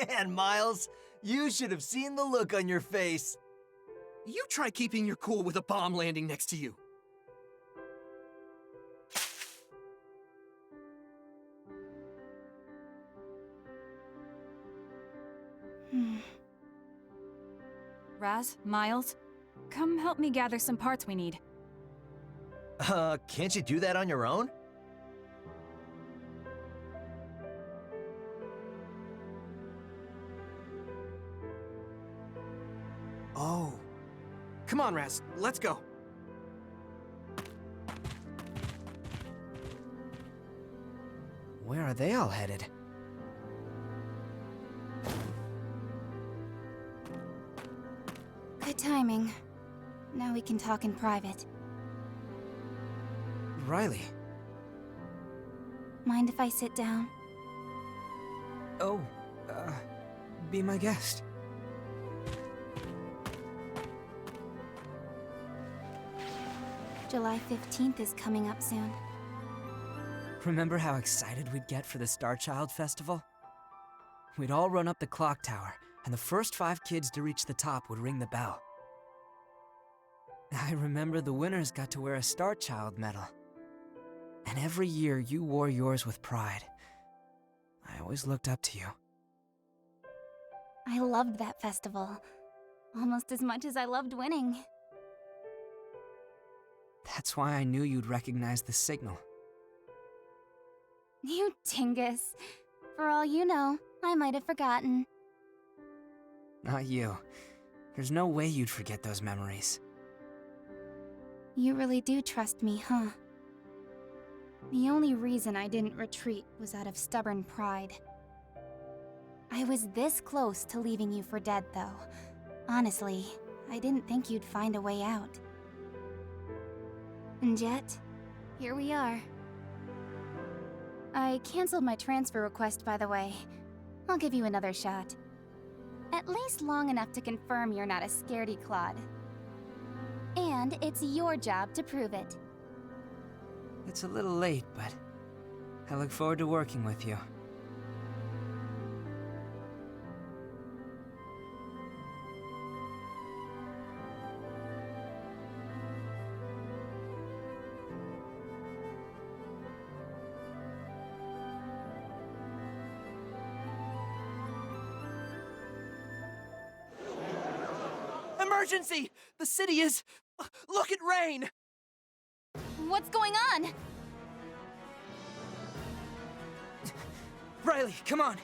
Man, Miles, you should have seen the look on your face. You try keeping your cool with a bomb landing next to you. Raz, Miles, come help me gather some parts we need. Can't you do that on your own? Oh. Come on, Raz, let's go. Where are they all headed? Good timing. Now we can talk in private. Riley. Mind if I sit down? Oh, be my guest. July 15th is coming up soon. Remember how excited we'd get for the Star Child Festival? We'd all run up the clock tower, and the first 5 kids to reach the top would ring the bell. I remember the winners got to wear a Star Child medal. And every year you wore yours with pride. I always looked up to you. I loved that festival. Almost as much as I loved winning. That's why I knew you'd recognize the signal. You dingus. For all you know, I might have forgotten. Not you. There's no way you'd forget those memories. You really do trust me, huh? The only reason I didn't retreat was out of stubborn pride. I was this close to leaving you for dead, though. Honestly, I didn't think you'd find a way out. And yet, here we are. I canceled my transfer request, by the way. I'll give you another shot. At least long enough to confirm you're not a scaredy clod. And it's your job to prove it. It's a little late, but I look forward to working with you. Emergency! The city is... Look at rain! What's going on? Riley, come on!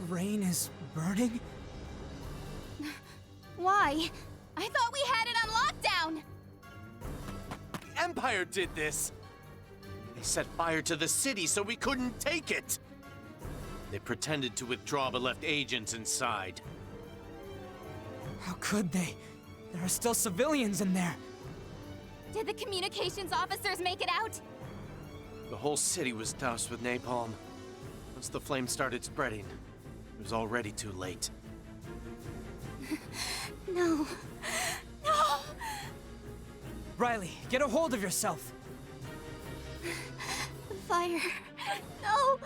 Rain is burning? Why? I thought we had it on lockdown! The Empire did this! They set fire to the city so we couldn't take it! They pretended to withdraw but left agents inside. How could they? There are still civilians in there. Did the communications officers make it out? The whole city was doused with napalm. Once the flames started spreading, it was already too late. No. No! Riley, get a hold of yourself! Fire. No!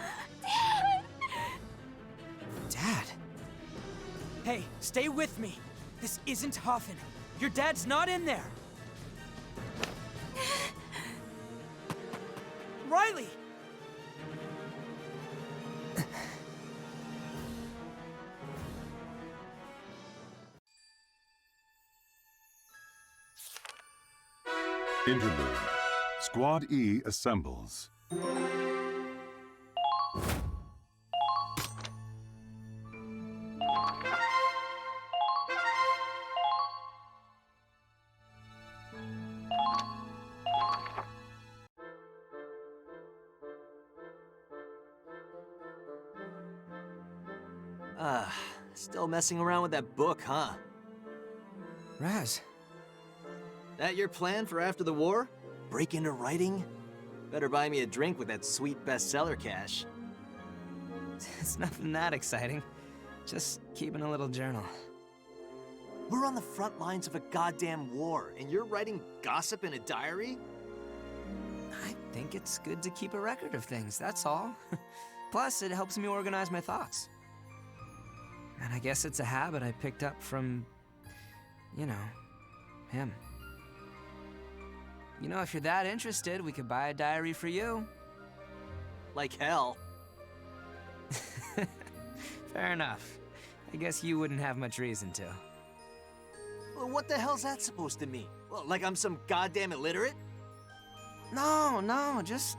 Dad! Dad? Hey, stay with me. This isn't Hoffen. Your dad's not in there. Riley! Interlude. Squad E assembles. Still messing around with that book, huh? Raz, That your plan for after the war? Break into writing? Better buy me a drink with that sweet bestseller cash. It's nothing that exciting. Just keeping a little journal. We're on the front lines of a goddamn war, and you're writing gossip in a diary? I think it's good to keep a record of things, that's all. Plus, it helps me organize my thoughts. And I guess it's a habit I picked up from, you know, him. You know, if you're that interested, we could buy a diary for you. Like hell. Fair enough. I guess you wouldn't have much reason to. Well, what the hell's that supposed to mean? Well, like I'm some goddamn illiterate? No, just...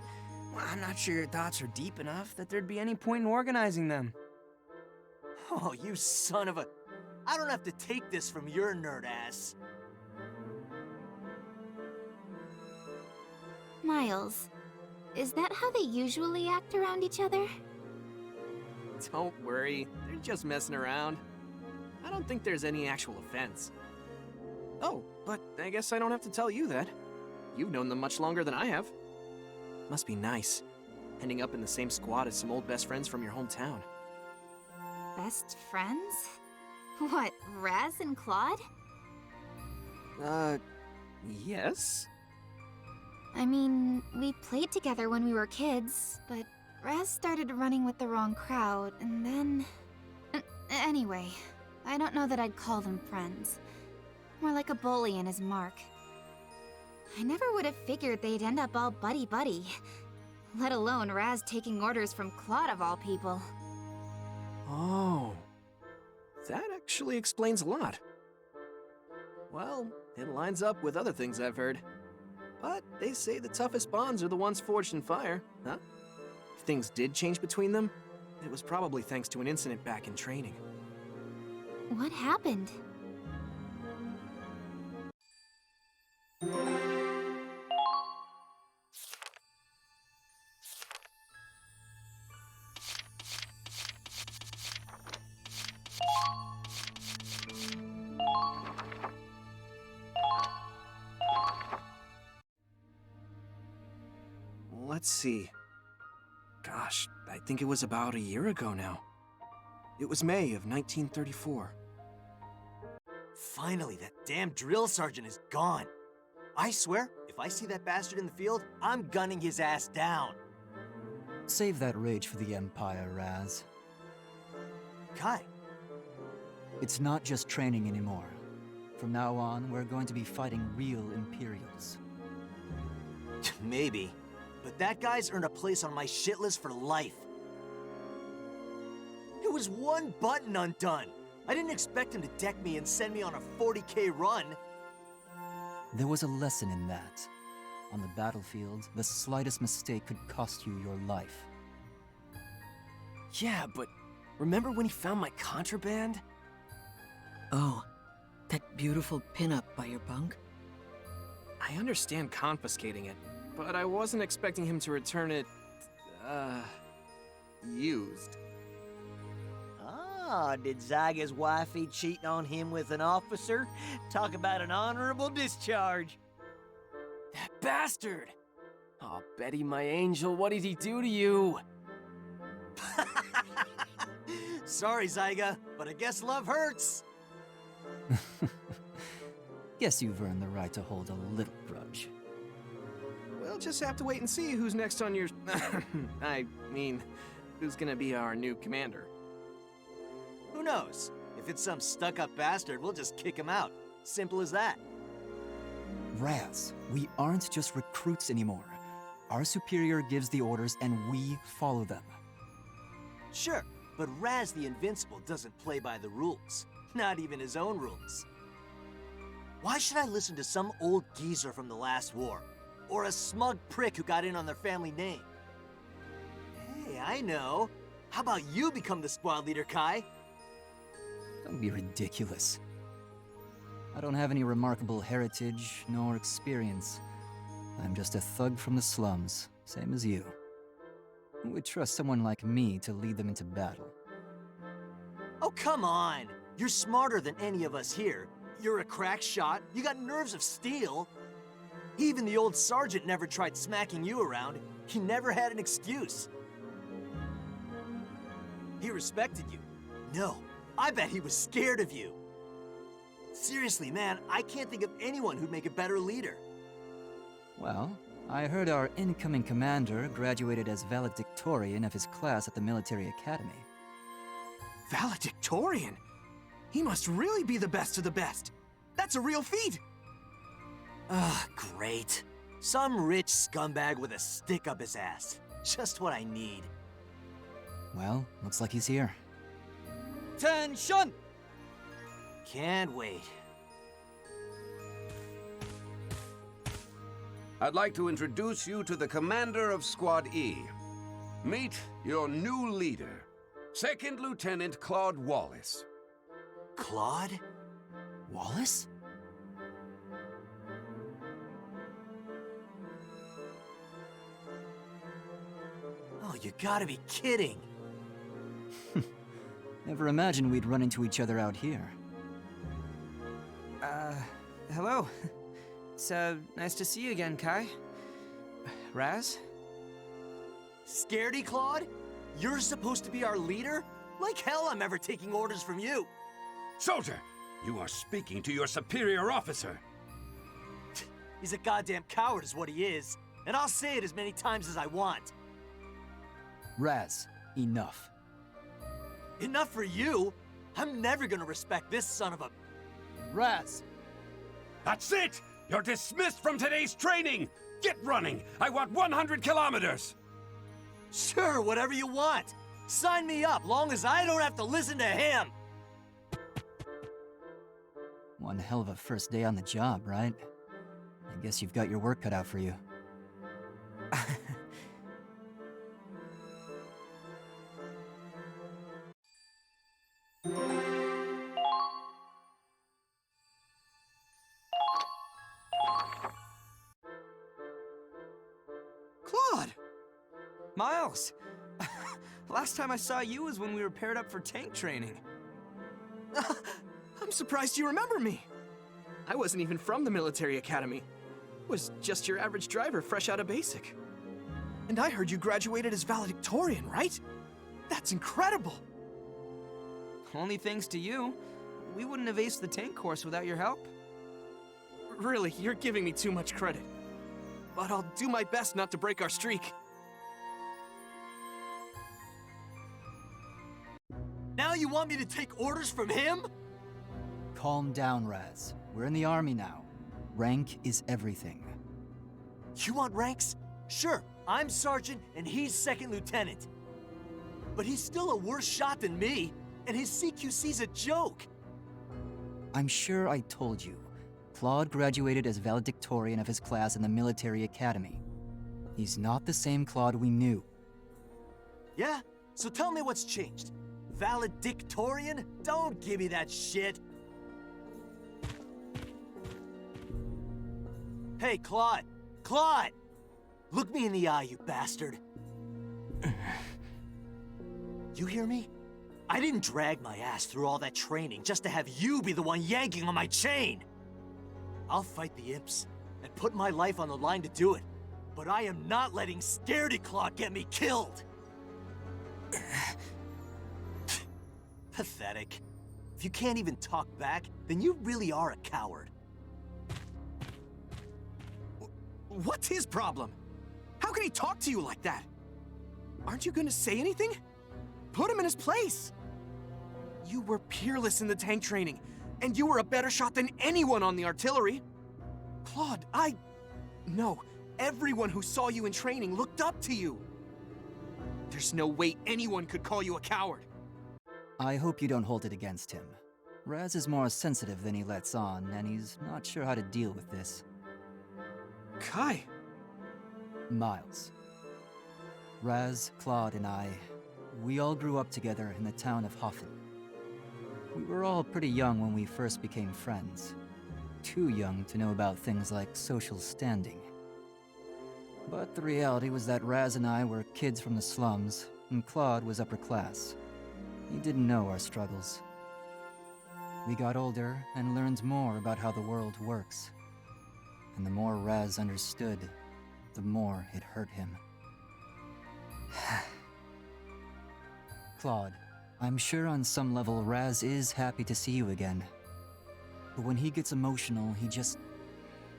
well, I'm not sure your thoughts are deep enough that there'd be any point in organizing them. Oh, you son of a... I don't have to take this from your nerd ass. Miles, is that how they usually act around each other? Don't worry, they're just messing around. I don't think there's any actual offense. Oh, but I guess I don't have to tell you that. You've known them much longer than I have. Must be nice, ending up in the same squad as some old best friends from your hometown. Best friends? What, Raz and Claude? Yes? I mean, we played together when we were kids, but Raz started running with the wrong crowd, and then... Anyway, I don't know that I'd call them friends. More like a bully and his mark. I never would have figured they'd end up all buddy-buddy. Let alone Raz taking orders from Claude of all people. Oh. That actually explains a lot. Well, it lines up with other things I've heard. But they say the toughest bonds are the ones forged in fire, huh? If things did change between them, it was probably thanks to an incident back in training. What happened? Let's see. Gosh, I think it was about a year ago now. It was May of 1934. Finally, that damn drill sergeant is gone. I swear, if I see that bastard in the field, I'm gunning his ass down. Save that rage for the Empire, Raz. Kai, It's not just training anymore. From now on, we're going to be fighting real Imperials. maybe. But that guy's earned a place on my shit list for life. It was one button undone. I didn't expect him to deck me and send me on a 40K run. There was a lesson in that. On the battlefield, the slightest mistake could cost you your life. Yeah, but remember when he found my contraband? Oh, that beautiful pinup by your bunk? I understand confiscating it, but I wasn't expecting him to return it, used. Ah, did Zyga's wifey cheat on him with an officer? Talk about an honorable discharge. That bastard! Oh, Betty, my angel, what did he do to you? Sorry, Zyga, but I guess love hurts. Guess you've earned the right to hold a little grudge. We'll just have to wait and see who's next on your... I mean, who's gonna be our new commander. Who knows? If it's some stuck-up bastard, we'll just kick him out. Simple as that. Raz, we aren't just recruits anymore. Our superior gives the orders and we follow them. Sure, but Raz the Invincible doesn't play by the rules. Not even his own rules. Why should I listen to some old geezer from the last war? Or a smug prick who got in on their family name? Hey, I know. How about you become the squad leader, Kai? Don't be ridiculous. I don't have any remarkable heritage nor experience. I'm just a thug from the slums, same as you. Who would trust someone like me to lead them into battle? Oh, come on! You're smarter than any of us here. You're a crack shot, you got nerves of steel. Even the old sergeant never tried smacking you around. He never had an excuse. He respected you. No, I bet he was scared of you. Seriously, man, I can't think of anyone who'd make a better leader. Well, I heard our incoming commander graduated as valedictorian of his class at the military academy. Valedictorian? He must really be the best of the best. That's a real feat! Ah, great. Some rich scumbag with a stick up his ass. Just what I need. Well, looks like he's here. Attention! Can't wait. I'd like to introduce you to the commander of Squad E. Meet your new leader, Second Lieutenant Claude Wallace. Claude? Wallace? Oh, you gotta be kidding. Never imagined we'd run into each other out here. Hello. It's, nice to see you again, Kai. Raz? Scaredy, Claude? You're supposed to be our leader? Like hell I'm ever taking orders from you. Soldier, you are speaking to your superior officer. He's a goddamn coward is what he is. And I'll say it as many times as I want. Raz, enough. Enough for you? I'm never gonna respect this son of a... Raz! That's it! You're dismissed from today's training! Get running! I want 100 kilometers! Sure, whatever you want. Sign me up, long as I don't have to listen to him. One hell of a first day on the job, right? I guess you've got your work cut out for you. Claude! Miles! Last time I saw you was when we were paired up for tank training. I'm surprised you remember me. I wasn't even from the military academy. Was just your average driver fresh out of basic. And I heard you graduated as valedictorian, right? That's incredible! Only thanks to you. We wouldn't have aced the tank course without your help. Really, you're giving me too much credit. But I'll do my best not to break our streak. Now you want me to take orders from him? Calm down, Raz. We're in the army now. Rank is everything. You want ranks? Sure, I'm sergeant and he's second lieutenant. But he's still a worse shot than me, and his CQC's a joke. I'm sure I told you. Claude graduated as valedictorian of his class in the military academy. He's not the same Claude we knew. Yeah? So tell me what's changed. Valedictorian? Don't give me that shit. Hey, Claude! Claude! Look me in the eye, you bastard. You hear me? I didn't drag my ass through all that training just to have you be the one yanking on my chain. I'll fight the imps and put my life on the line to do it, but I am not letting Scaredy Claw get me killed. Pathetic. If you can't even talk back, then you really are a coward. What's his problem? How can he talk to you like that? Aren't you gonna say anything? Put him in his place. You were peerless in the tank training, and you were a better shot than anyone on the artillery. Claude, No, everyone who saw you in training looked up to you. There's no way anyone could call you a coward. I hope you don't hold it against him. Raz is more sensitive than he lets on, and he's not sure how to deal with this. Kai. Miles. Raz, Claude, and I, we all grew up together in the town of Hoffen. We were all pretty young when we first became friends. Too young to know about things like social standing. But the reality was that Raz and I were kids from the slums, and Claude was upper class. He didn't know our struggles. We got older and learned more about how the world works. And the more Raz understood, the more it hurt him. Claude, I'm sure on some level Raz is happy to see you again. But when he gets emotional, he just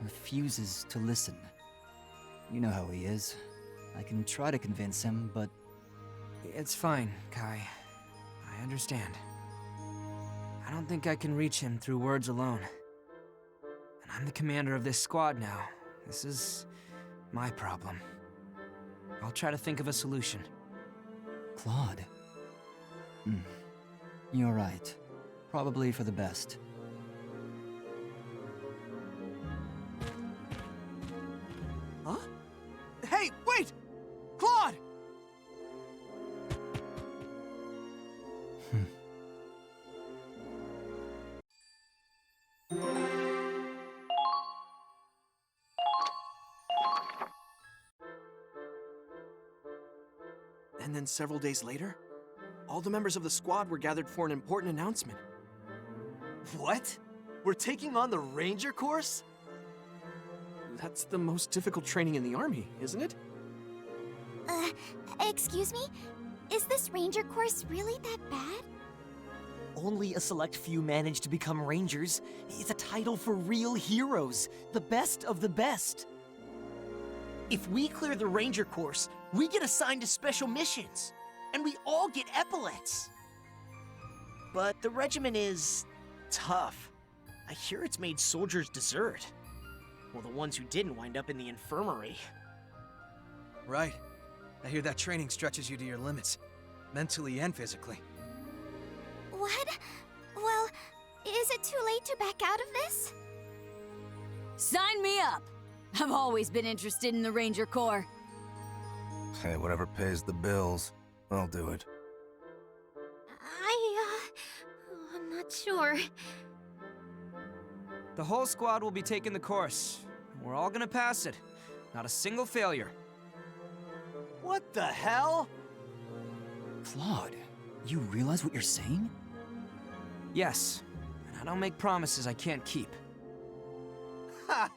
refuses to listen. You know how he is. I can try to convince him, but... It's fine, Kai. I understand. I don't think I can reach him through words alone. And I'm the commander of this squad now. This is my problem. I'll try to think of a solution. Claude. You're right. Probably for the best. Huh? Hey, wait! Claude! And then several days later, all the members of the squad were gathered for an important announcement. What? We're taking on the Ranger course? That's the most difficult training in the army, isn't it? Excuse me? Is this ranger course really that bad? Only a select few manage to become Rangers. It's a title for real heroes, the best of the best. If we clear the Ranger course, we get assigned to special missions, and we all get epaulets. But the regiment is tough. I hear it's made soldiers desert. Well, the ones who didn't wind up in the infirmary. Right. I hear that training stretches you to your limits, mentally and physically. What? Well, is it too late to back out of this? Sign me up! I've always been interested in the Ranger Corps. Hey, whatever pays the bills, I'll do it. I'm not sure. The whole squad will be taking the course. We're all gonna pass it. Not a single failure. What the hell? Claude, you realize what you're saying? Yes, and I don't make promises I can't keep. Ha!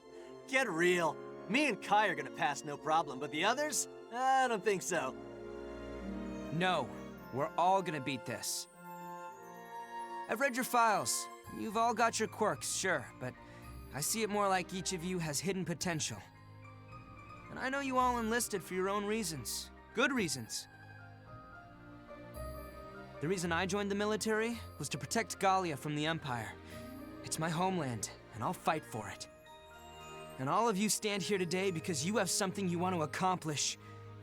Get real. Me and Kai are gonna pass no problem, but the others? I don't think so. No, we're all gonna beat this. I've read your files. You've all got your quirks, sure, but I see it more like each of you has hidden potential. And I know you all enlisted for your own reasons. Good reasons. The reason I joined the military was to protect Gallia from the Empire. It's my homeland, and I'll fight for it. And all of you stand here today because you have something you want to accomplish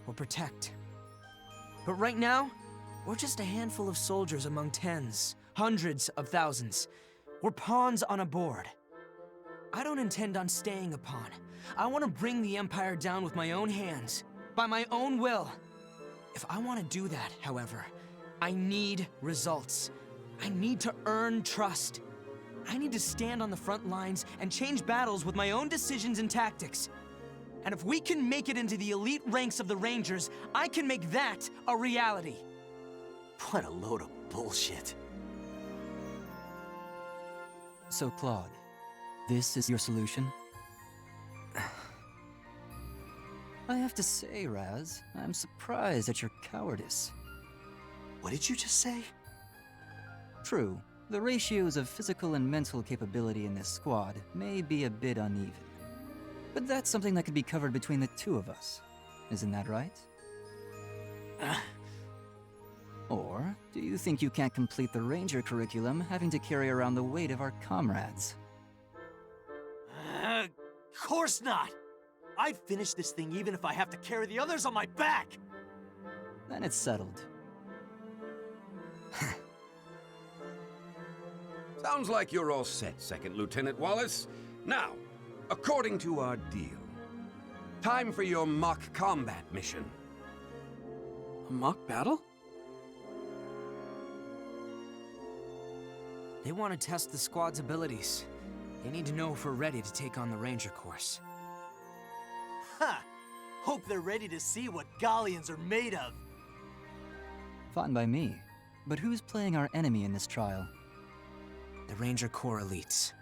or protect. But right now, we're just a handful of soldiers among tens, hundreds of thousands. We're pawns on a board. I don't intend on staying a pawn. I want to bring the Empire down with my own hands, by my own will. If I want to do that, however, I need results. I need to earn trust. I need to stand on the front lines and change battles with my own decisions and tactics. And if we can make it into the elite ranks of the Rangers, I can make that a reality. What a load of bullshit. So, Claude, this is your solution? I have to say, Raz, I'm surprised at your cowardice. What did you just say? True, the ratios of physical and mental capability in this squad may be a bit uneven. But that's something that could be covered between the two of us. Isn't that right? Or do you think you can't complete the Ranger curriculum having to carry around the weight of our comrades? Of course not! I'd finish this thing even if I have to carry the others on my back! Then it's settled. Sounds like you're all set, Second Lieutenant Wallace. Now, according to our deal, time for your mock combat mission. A mock battle? They want to test the squad's abilities. They need to know if we're ready to take on the Ranger course. Ha! Hope they're ready to see what Gallians are made of. Fine by me. But who's playing our enemy in this trial? The Ranger Corps elites.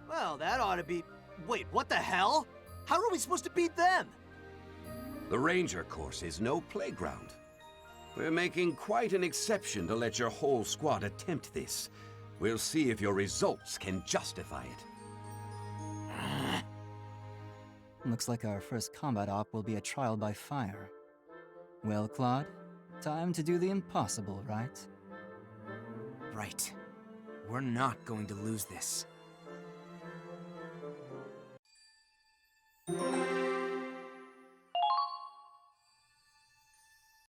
Well, that ought to be... Wait, what the hell? How are we supposed to beat them? The Ranger course is no playground. We're making quite an exception to let your whole squad attempt this. We'll see if your results can justify it. Looks like our first combat op will be a trial by fire. Well, Claude, time to do the impossible, right? Right. We're not going to lose this.